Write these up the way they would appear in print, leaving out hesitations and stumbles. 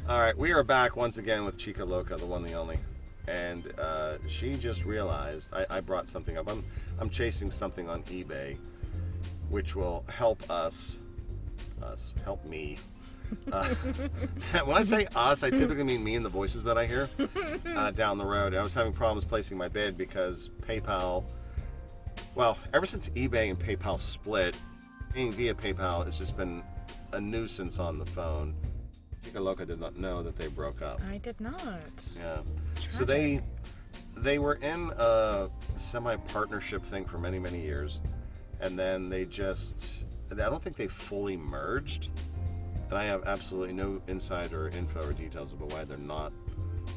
All right, we are back once again with Chica Loca, the one, the only, and she just realized I brought something up. I'm chasing something on eBay, which will help help me. When I say us, I typically mean me and the voices that I hear down the road. I was having problems placing my bid because PayPal. Well, ever since eBay and PayPal split, paying via PayPal has just been a nuisance on the phone. Chica Loca did not know that they broke up. I did not. Yeah. It's So tragic. they were in a semi-partnership thing for many, many years, and then I don't think they fully merged, and I have absolutely no insider info or details about why they're not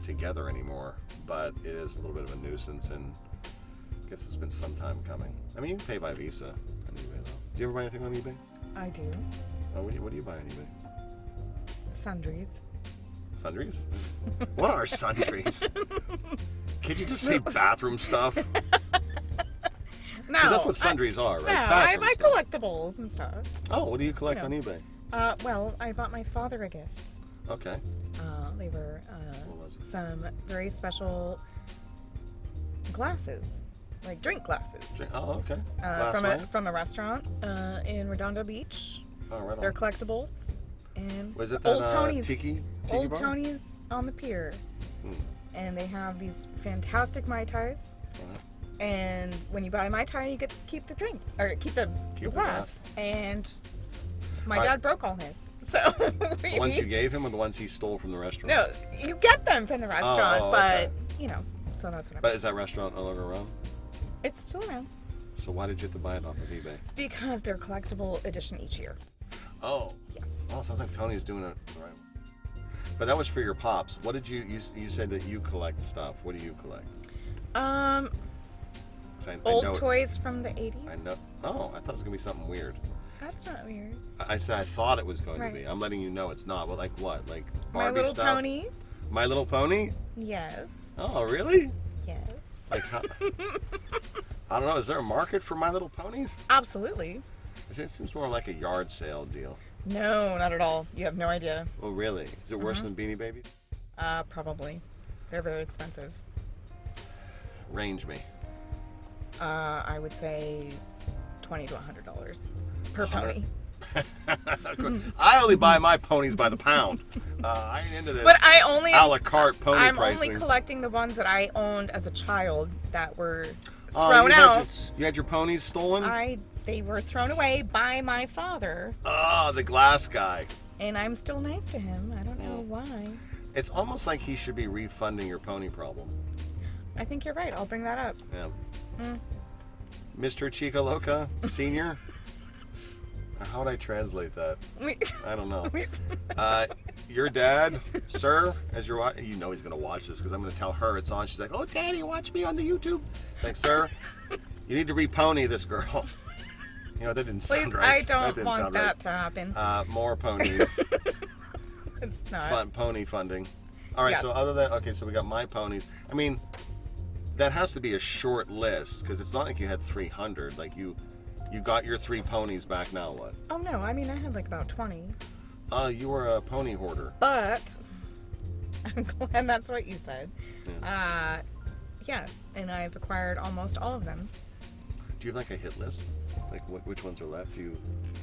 together anymore, but it is a little bit of a nuisance, and I guess it's been some time coming. I mean, you can pay by Visa on eBay, though. Do you ever buy anything on eBay? I do. Oh, what do you buy on eBay? Sundries. Sundries? What are sundries? Can't you just say bathroom stuff? No. Because that's what sundries are, right? No, I Bathroom buy stuff. collectibles and stuff. Oh, what do you collect No. on eBay? Well, I bought my father a gift. Okay. They were What was it? some very special glasses, like drink glasses, Oh, okay. Glassware? from a restaurant in Redondo Beach. Oh, right They're on. collectibles. And Was it Old that Tony's, Tiki Old bar? Tony's on the pier. Hmm. And they have these fantastic Mai Tais. Uh-huh. And when you buy Mai Tai, you get to keep the drink, or keep the the glass. And my All right. dad broke all his. So The ones you gave him or the ones he stole from the restaurant? no, you get them from the restaurant, okay. but you know, so that's what I'm. But is that restaurant no longer around? It's still around So why did you have to buy it off of eBay? because they're collectible edition each year. Oh. Yes. Oh, sounds like Tony's doing it the right way. But that was for your pops. What did you said that you collect stuff. What do you collect? 'Cause I Old know toys from the 80s. I know. Oh, I thought it was gonna be something weird. That's not weird. I said I thought it was going Right. to be. I'm letting you know it's not. Well, like what? Like My Barbie Little stuff? Pony. My Little Pony? Yes. Oh, really? Yes. Like how? I don't know. Is there a market for My Little Ponies? Absolutely. It seems more like a yard sale deal. No, not at all. You have no idea. Oh, really? Is it worse than Beanie Babies? Probably. They're very expensive. Range me. I would say $20 to $100 per pony. I only buy my ponies by the pound. I ain't into this. But I only a la carte pony I'm pricing. only collecting the ones that I owned as a child that were Oh, thrown you had out. you had your ponies stolen? They were thrown away by my father, Oh, the glass guy. and I'm still nice to him. I don't know why. It's almost like he should be refunding your pony problem. I think you're right. I'll bring that up. Yeah. Mr. Chica Loca, Senior? How would I translate that? I don't know. Your dad, sir, as you're watching, you know he's going to watch this because I'm going to tell her it's on. She's like, oh, Daddy, watch me on the YouTube. It's like, sir, you need to repony this girl. You know, that didn't sound Please, right. I don't didn't want sound that right. to happen. More ponies. It's not. Pony funding. All right, Yes. so other than, okay, so we got my ponies. I mean, that has to be a short list because it's not like you had 300. Like you got your 3 ponies back. Now what? Oh no, I mean I had like about 20. You were a pony hoarder. But I'm glad that's what you said. Yes, and I've acquired almost all of them. Do you have like a hit list? Like which ones are left?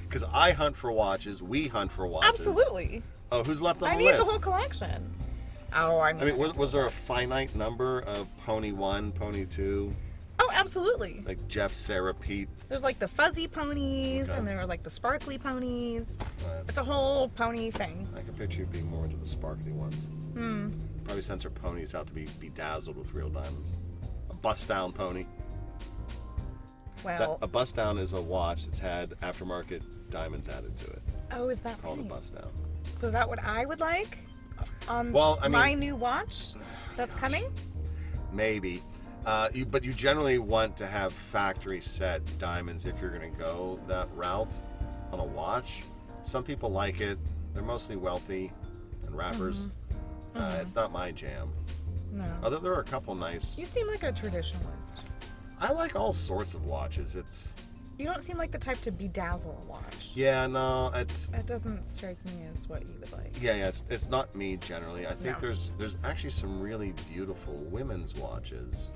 Because I hunt for watches. We hunt for watches. Absolutely. Oh, who's left on I the need list? the whole collection. Oh, I I mean, was there a finite number of Pony 1, Pony 2? Oh, absolutely. Like Jeff, Sarah, Pete? There's like the fuzzy ponies, Okay. and there are like the sparkly ponies. Right. It's a whole pony thing. I can picture you being more into the sparkly ones. Probably sends her ponies out to be bedazzled with real diamonds. A bust-down pony. Well, A bust-down is a watch that's had aftermarket diamonds added to it. oh, is that Called a right? bust-down. So is that what I would like on Well, I mean- my new watch that's coming? Maybe. But you generally want to have factory set diamonds if you're going to go that route on a watch. Some people like it. They're mostly wealthy and rappers. It's not my jam. No. Although there are a couple nice. You seem like a traditionalist. I like all sorts of watches. You don't seem like the type to bedazzle a watch. Yeah, no, That doesn't strike me as what you would like. yeah, it's not me generally. I think No. there's actually some really beautiful women's watches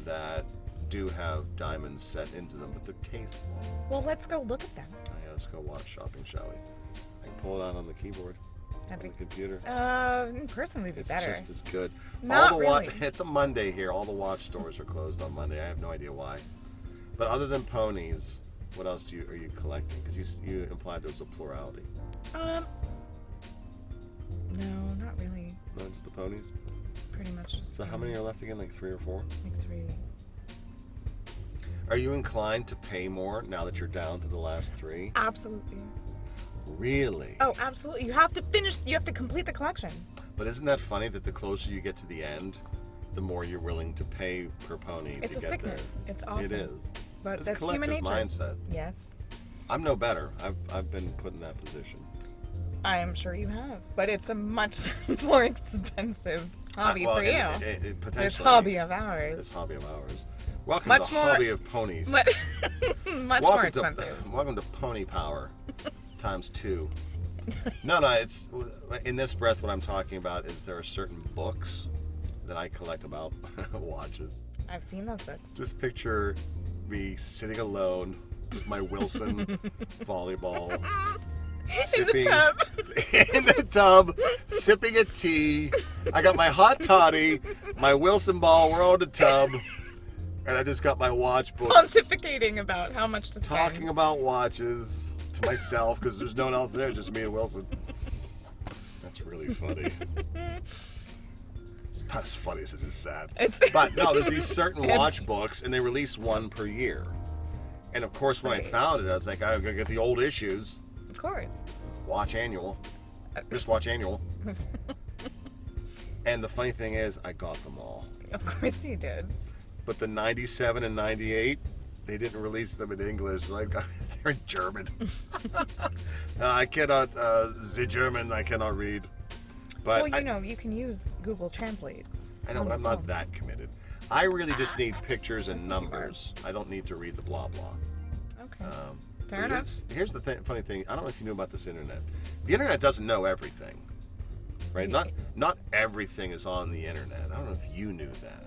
that do have diamonds set into them, but they're tasteful. Well, let's go look at them. Oh, yeah, let's go watch shopping, shall we? I can pull it out on the keyboard, on the computer. In person would be It's better. just as good. Not really. It's a Monday here. All the watch stores are closed on Monday. I have no idea why. But other than ponies, what else are you collecting? Because you implied there was a plurality. No, not really. No, just the ponies. Pretty much just. So how many are left again? Like 3 or 4? Like 3. Are you inclined to pay more now that you're down to the last 3? Absolutely. Really? Oh, absolutely. You have to finish. You have to complete the collection. But isn't that funny that the closer you get to the end, the more you're willing to pay per pony It's to a get sickness. there? It's awful. It is. But It's that's human nature. mindset. Yes. I'm no better. I've been put in that position. I am sure you have. But it's a much more expensive hobby for you. Potentially. This hobby of ours. This hobby of ours. Welcome Much to more- Hobby of Ponies. Much more expensive. Welcome to Pony Power times 2. No, it's in this breath. What I'm talking about is there are certain books that I collect about watches. I've seen those books. Just picture me sitting alone with my Wilson volleyball, sipping in the tub, sipping a tea. I got my hot toddy, my Wilson ball. We're on the tub, and I just got my watch books. Pontificating about how much to spend. Talking about watches to myself because there's no one else there, just me and Wilson. That's really funny. It's not as funny as it is sad. But no, there's these certain watch books, and they release one per year. And of course, when I found it, I was like, I gotta get the old issues. Of course. Watch annual. Just watch annual. And the funny thing is, I got them all. Of course you did. But the 97 and 98, they didn't release them in English. So they're in German. I cannot, the German, I cannot read. But well, you can use Google Translate. I know, but I'm not that committed. I really just need pictures and numbers. I don't need to read the blah blah. Okay. Fair enough. Here's the funny thing. I don't know if you knew about this internet. The internet doesn't know everything, right? Not everything is on the internet. I don't know if you knew that,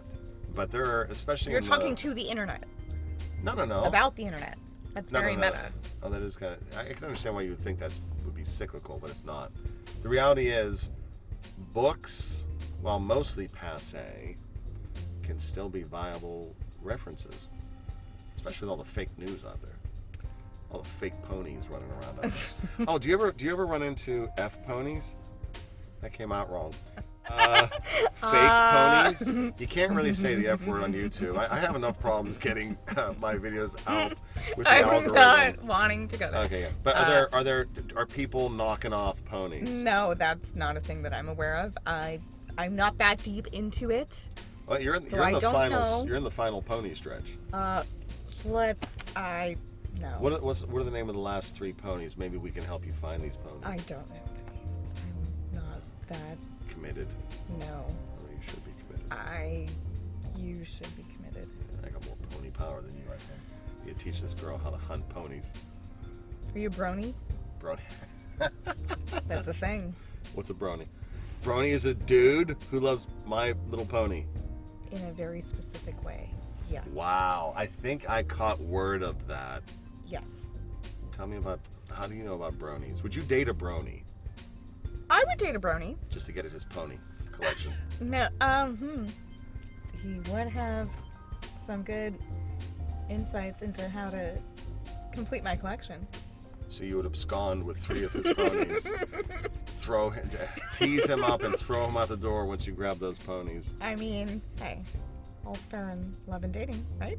but there are, especially. You're talking to the internet. No. About the internet. That's very meta. Oh, that is kind of. I can understand why you would think that would be cyclical, but it's not. The reality is, books, while mostly passé, can still be viable references, especially with all the fake news out there, all the fake ponies running around out there. Oh, do you ever run into F ponies? That came out wrong. Fake ponies. You can't really say the F word on YouTube. I have enough problems getting my videos out with the algorithm. I'm not wanting to go there. Okay, yeah. But are people knocking off ponies? No, that's not a thing that I'm aware of. I'm not that deep into it. Well, you're in the final pony stretch. No. What are the name of the last 3 ponies? Maybe we can help you find these ponies. I don't know the names. I'm not that Committed. No. Oh, you should be committed. You should be committed. I got more pony power than you right now. You teach this girl how to hunt ponies. Are you a brony? Brony. That's a thing. What's a brony? Brony is a dude who loves My Little Pony. In a very specific way. Yes. Wow. I think I caught word of that. Yes. Tell me how do you know about bronies? Would you date a brony? I would date a brony. Just to get at his pony collection. No, he would have some good insights into how to complete my collection. So you would abscond with 3 of his ponies, tease him up and throw him out the door once you grab those ponies. I mean, hey, all's fair in love and dating, right?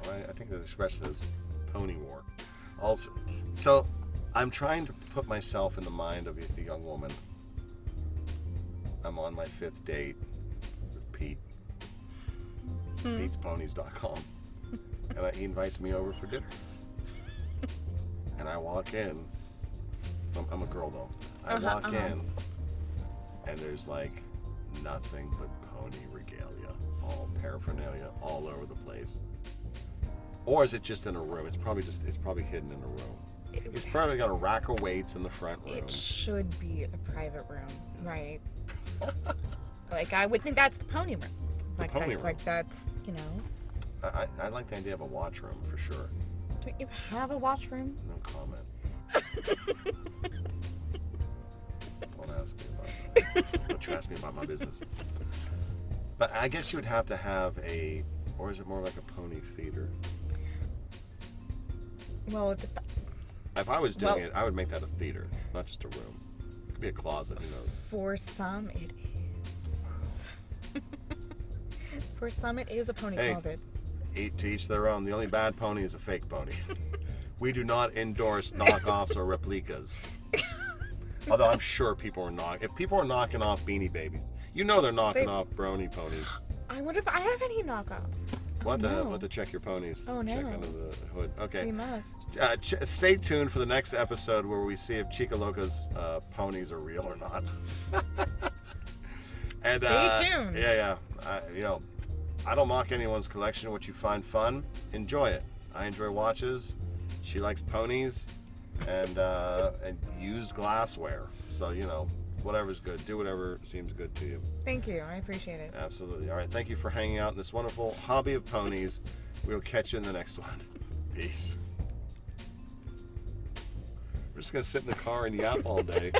Well, I think the expression is pony war. Also, so I'm trying to put myself in the mind of a young woman. I'm on my 5th date with Pete. Pete'sPonies.com. And he invites me over for dinner. And I walk in. I'm a girl though. I walk in, and there's like nothing but pony regalia, all paraphernalia all over the place. Or is it just in a room? It's probably hidden in a room. He's probably got a rack of weights in the front room. It should be a private room, right? Like, I would think that's the pony room. Like, pony that's room. like that's, you know. I like the idea of a watch room for sure. Don't you have a watch room? No comment. Don't ask me about that. Don't you ask me about my business. But I guess you would have to have or is it more like a pony theater? Well, it's If I was doing it, I would make that a theater, not just a room. It could be a closet, who knows? for some it is. For some it is a pony closet. To each their own. The only bad pony is a fake pony. We do not endorse knockoffs or replicas. Although I'm sure people are if people are knocking off Beanie Babies, you know they're knocking off Brony ponies. I wonder if I have any knockoffs. What to check your ponies? Oh, no. Check under the hood. Okay. We must. Stay tuned for the next episode where we see if Chica Loca's ponies are real or not. And Stay tuned. Yeah. I don't mock anyone's collection. What you find fun, enjoy it. I enjoy watches. She likes ponies and used glassware. So, whatever's good. Do whatever seems good to you. Thank you. I appreciate it. Absolutely. All right. Thank you for hanging out in this wonderful hobby of ponies. We will catch you in the next one. Peace. We're just going to sit in the car and yap all day.